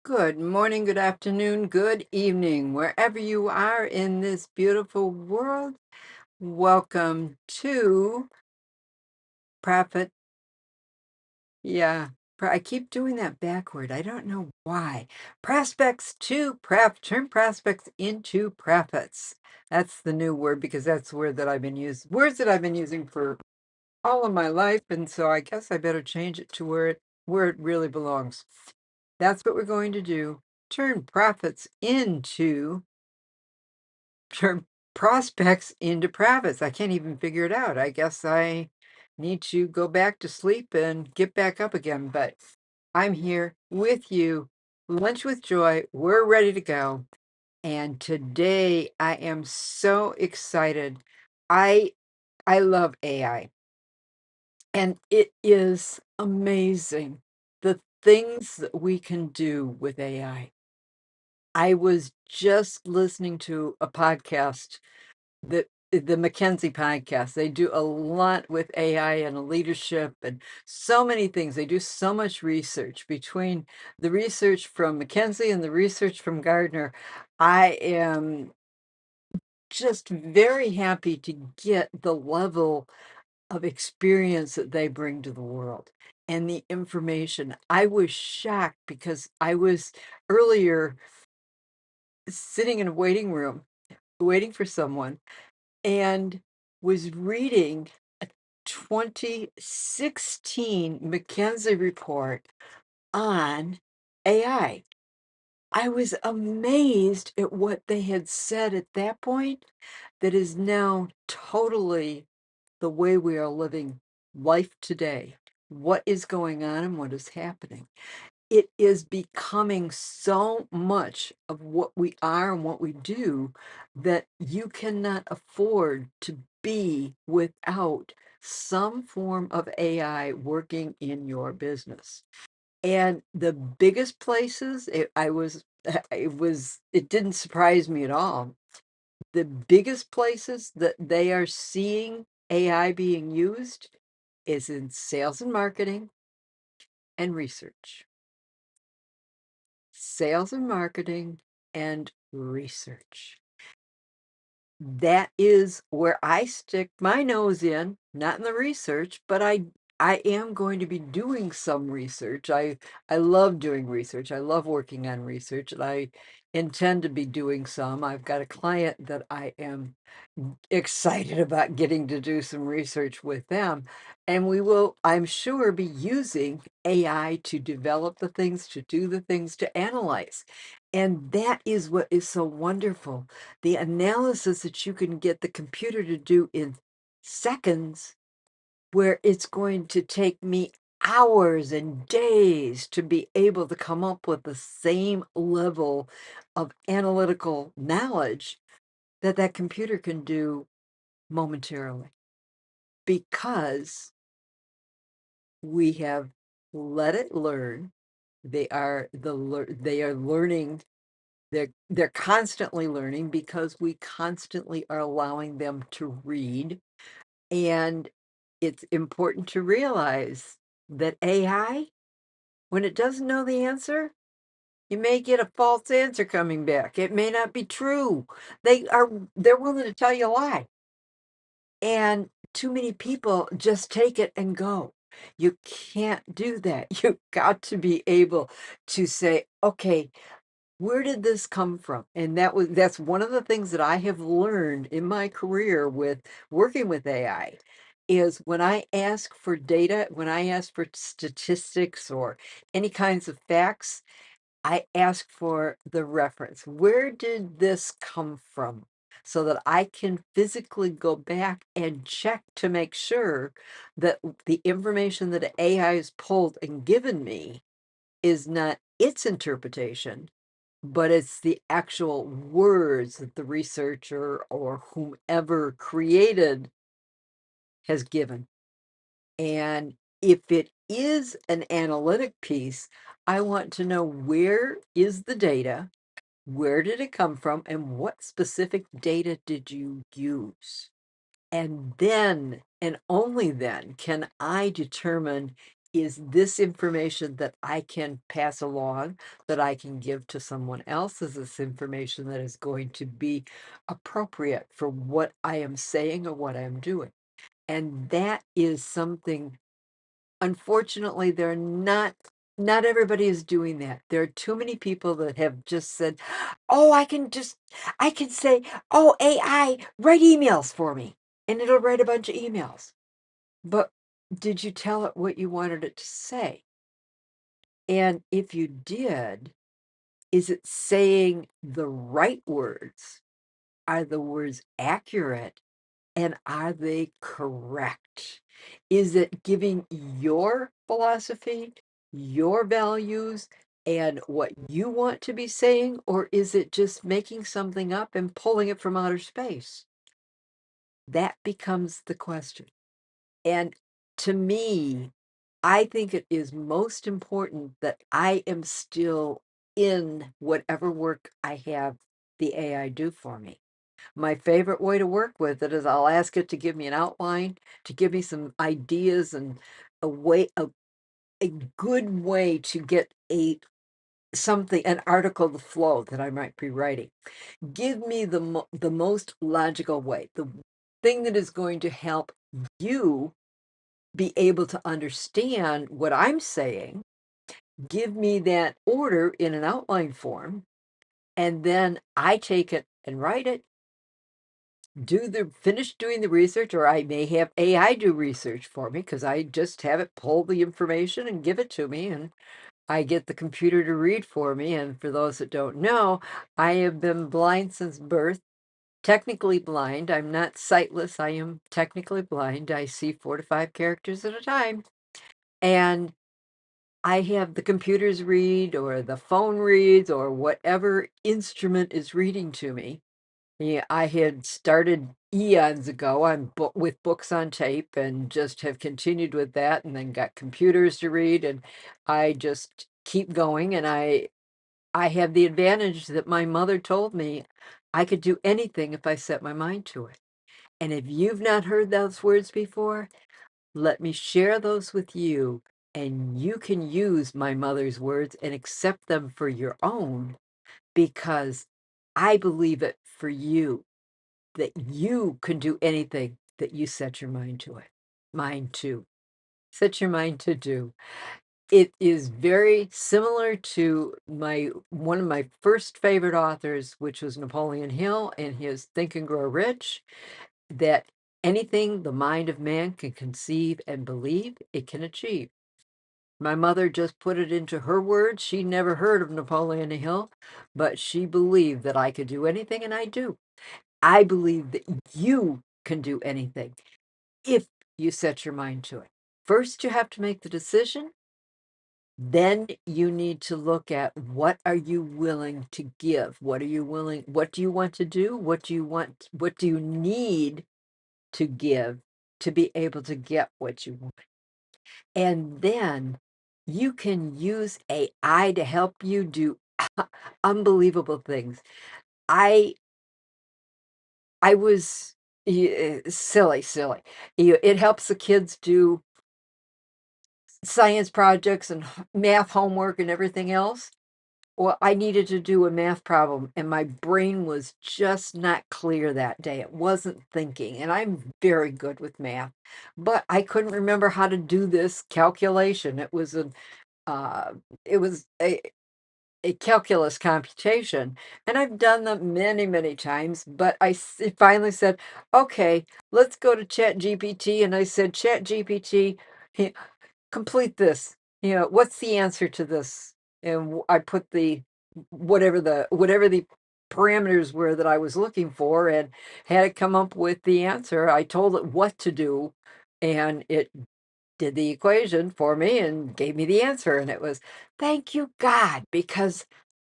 Good morning, good afternoon, good evening, wherever you are in this beautiful world. Welcome to Prophet. Yeah, I keep doing that backward. I don't know why. Prospects to turn prospects into profits. That's the new word because that's the word that I've been using, words that I've been using for all of my life, and so I guess I better change it to where it really belongs. That's what we're going to do. Turn profits into turn prospects into profits. I can't even figure it out. I guess I need to go back to sleep and get back up again, but I'm here with you. Lunch with Joy. We're ready to go. And today I am so excited. I I love AI, and it is amazing the things that we can do with AI. I was just listening to a podcast, the McKinsey podcast. They do a lot with AI and leadership and so many things. They do so much research. Between the research from McKinsey and the research from Gardner, I am just very happy to get the level of experience that they bring to the world and the information. I was shocked because I was earlier sitting in a waiting room waiting for someone and was reading a 2016 McKinsey report on AI. I was amazed at what they had said at that point that is now totally the way we are living life today. What is going on and what is happening? It is becoming so much of what we are and what we do that you cannot afford to be without some form of AI working in your business. And the biggest places, it didn't surprise me at all. The biggest places that they are seeing AI being used is in sales and marketing and research. Sales and marketing and research. That is where I stick my nose in, not in the research, but I am going to be doing some research. I love doing research. I love working on research, and I intend to be doing some. I've got a client that I am excited about getting to do some research with them. And we will, I'm sure, be using AI to develop the things, to do the things, to analyze. And that is what is so wonderful. The analysis that you can get the computer to do in seconds, where it's going to take me hours and days to be able to come up with the same level of analytical knowledge that computer can do momentarily, because we have let it learn. They are learning. They're constantly learning because we constantly are allowing them to read. And it's important to realize that AI, when it doesn't know the answer, you may get a false answer coming back. It may not be true. They're willing to tell you a lie. And too many people just take it and go. You can't do that. You've got to be able to say, okay, where did this come from? And that's one of the things that I have learned in my career with working with AI is when I ask for data, when I ask for statistics or any kinds of facts, I ask for the reference. Where did this come from? So that I can physically go back and check to make sure that the information that AI has pulled and given me is not its interpretation, but it's the actual words that the researcher or whomever created has given. And if it is an analytic piece, I want to know, where is the data? Where did it come from? And what specific data did you use? And then, and only then, can I determine, is this information that I can pass along, that I can give to someone else? Is this information that is going to be appropriate for what I am saying or what I'm doing? And that is something, unfortunately, they're not everybody is doing that. There are too many people that have just said, "Oh, I can say, oh, AI, write emails for me,' and it'll write a bunch of emails." But did you tell it what you wanted it to say? And if you did, is it saying the right words? Are the words accurate? And are they correct? Is it giving your philosophy, your values, and what you want to be saying? Or is it just making something up and pulling it from outer space? That becomes the question. And to me, I think it is most important that I am still in whatever work I have the AI do for me. My favorite way to work with it is I'll ask it to give me an outline, to give me some ideas and a good way to get an article to flow that I might be writing. Give me the most logical way, the thing that is going to help you be able to understand what I'm saying. Give me that order in an outline form, and then I take it and write it, finish doing the research, or I may have AI do research for me because I just have it pull the information and give it to me, and I get the computer to read for me. And for those that don't know, I have been blind since birth, technically blind. I'm not sightless. I am technically blind. I see 4 to 5 characters at a time. And I have the computers read, or the phone reads, or whatever instrument is reading to me. Yeah, I had started eons ago on with books on tape and just have continued with that, and then got computers to read, and I just keep going. And I have the advantage that my mother told me I could do anything if I set my mind to it. And if you've not heard those words before, let me share those with you, and you can use my mother's words and accept them for your own, because I believe it for you, that you can do anything that you set your mind to. Set your mind to do. It is very similar to my one of my first favorite authors, which was Napoleon Hill and his Think and Grow Rich, that anything the mind of man can conceive and believe, it can achieve. My mother just put it into her words. She never heard of Napoleon Hill, but she believed that I could do anything, and I do. I believe that you can do anything if you set your mind to it. First, you have to make the decision. Then you need to look at, what are you willing to give? What are you willing? What do you want to do? What do you need to give to be able to get what you want? And then you can use AI to help you do unbelievable things. I I was silly. It helps the kids do science projects and math homework and everything else. Well, I needed to do a math problem, and my brain was just not clear that day. It wasn't thinking, and I'm very good with math, but I couldn't remember how to do this calculation. Uh, it was a calculus computation, and I've done them many, many times, but finally said, "Okay, let's go to ChatGPT," and I said, "ChatGPT, he complete this. What's the answer to this?" And I put whatever the parameters were that I was looking for, and had it come up with the answer. I told it what to do, and it did the equation for me and gave me the answer, and it was, thank you, God, because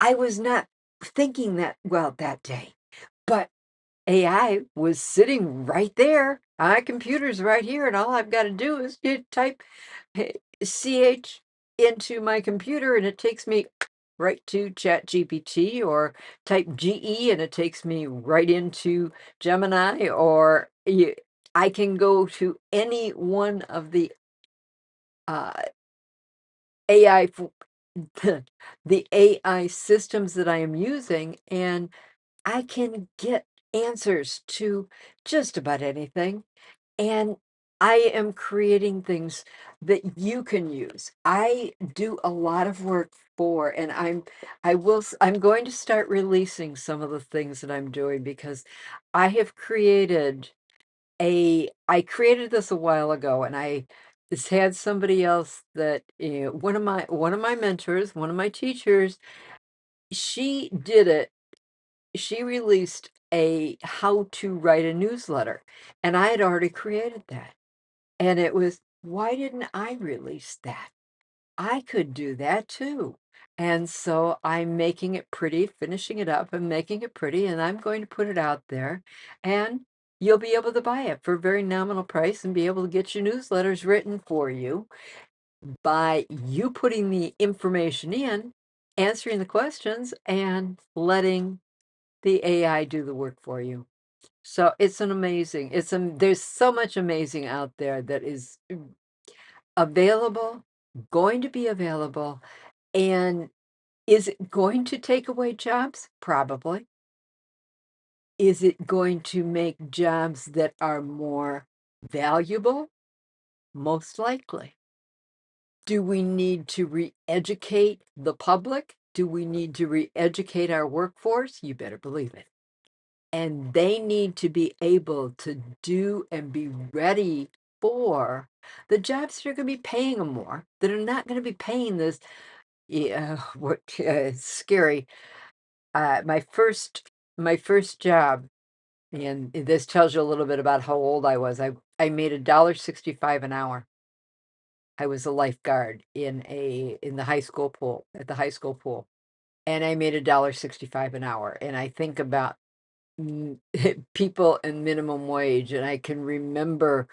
I was not thinking that well that day. But AI was sitting right there. My computer's right here, and all I've got to do is type CH into my computer, and it takes me right to ChatGPT, or type GE, and it takes me right into Gemini, or I can go to any one of the AI f the AI systems that I am using, and I can get answers to just about anything, and I am creating things that you can use. I do a lot of work for and I'm going to start releasing some of the things that I'm doing because I have created I created this a while ago, and I just had somebody else that, one of my mentors, one of my teachers, she did it. She released a how to write a newsletter, and I had already created that. And it was, "Why didn't I release that? I could do that too." And so I'm making it pretty, finishing it up and making it pretty, and I'm going to put it out there, and you'll be able to buy it for a very nominal price and be able to get your newsletters written for you by you putting the information in, answering the questions, and letting the AI do the work for you. So it's an amazing there's so much amazing out there that is available, going to be available, and is it going to take away jobs? Probably. Is it going to make jobs that are more valuable? Most likely. Do we need to re-educate the public? Do we need to re-educate our workforce? You better believe it. And they need to be able to do and be ready for the jobs that are gonna be paying them more, that are not gonna be paying this. Yeah, what it's scary. My first job, and this tells you a little bit about how old I was. I made $1.65 an hour. I was a lifeguard in the high school pool at the high school pool, and I made $1.65 an hour, and I think about Mm, people in minimum wage, and I can remember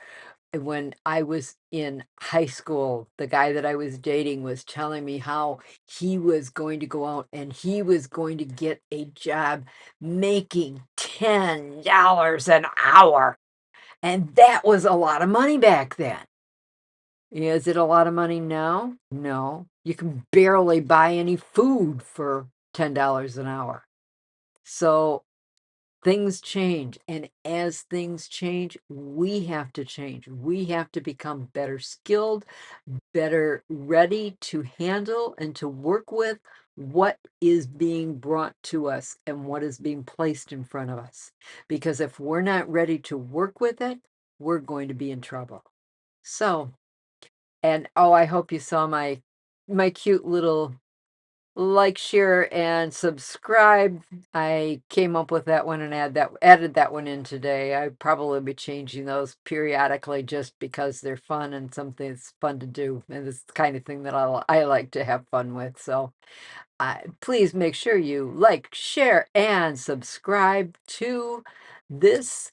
when I was in high school, the guy that I was dating was telling me how he was going to go out and he was going to get a job making $10 an hour, and that was a lot of money back then. Is it a lot of money now? No. You can barely buy any food for $10 an hour. So things change, and as things change, we have to change. We have to become better skilled, better ready to handle and to work with what is being brought to us and what is being placed in front of us. Because if we're not ready to work with it, we're going to be in trouble. So, and oh, I hope you saw my cute little like, share, and subscribe. I came up with that one and added that one in today. I probably be changing those periodically just because they're fun and something that's fun to do, and it's the kind of thing that I like to have fun with. So, please make sure you like, share, and subscribe to this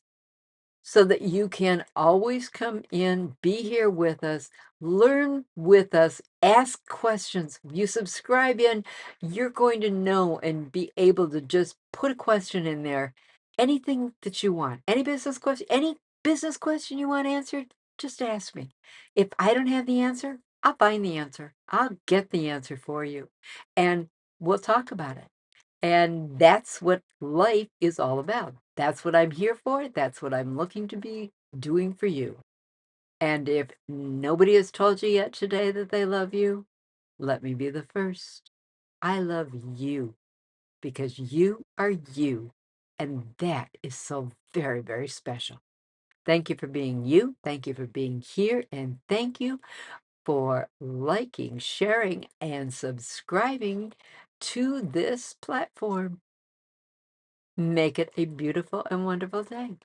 so that you can always come in, be here with us, learn with us, ask questions. You subscribe in, you're going to know and be able to just put a question in there. Anything that you want, any business question you want answered, just ask me. If I don't have the answer, I'll find the answer. I'll get the answer for you. And we'll talk about it. And that's what life is all about. That's what I'm here for. That's what I'm looking to be doing for you. And if nobody has told you yet today that they love you, let me be the first. I love you because you are you. And that is so very, very special. Thank you for being you. Thank you for being here. And thank you for liking, sharing, and subscribing to this platform. Make it a beautiful and wonderful day.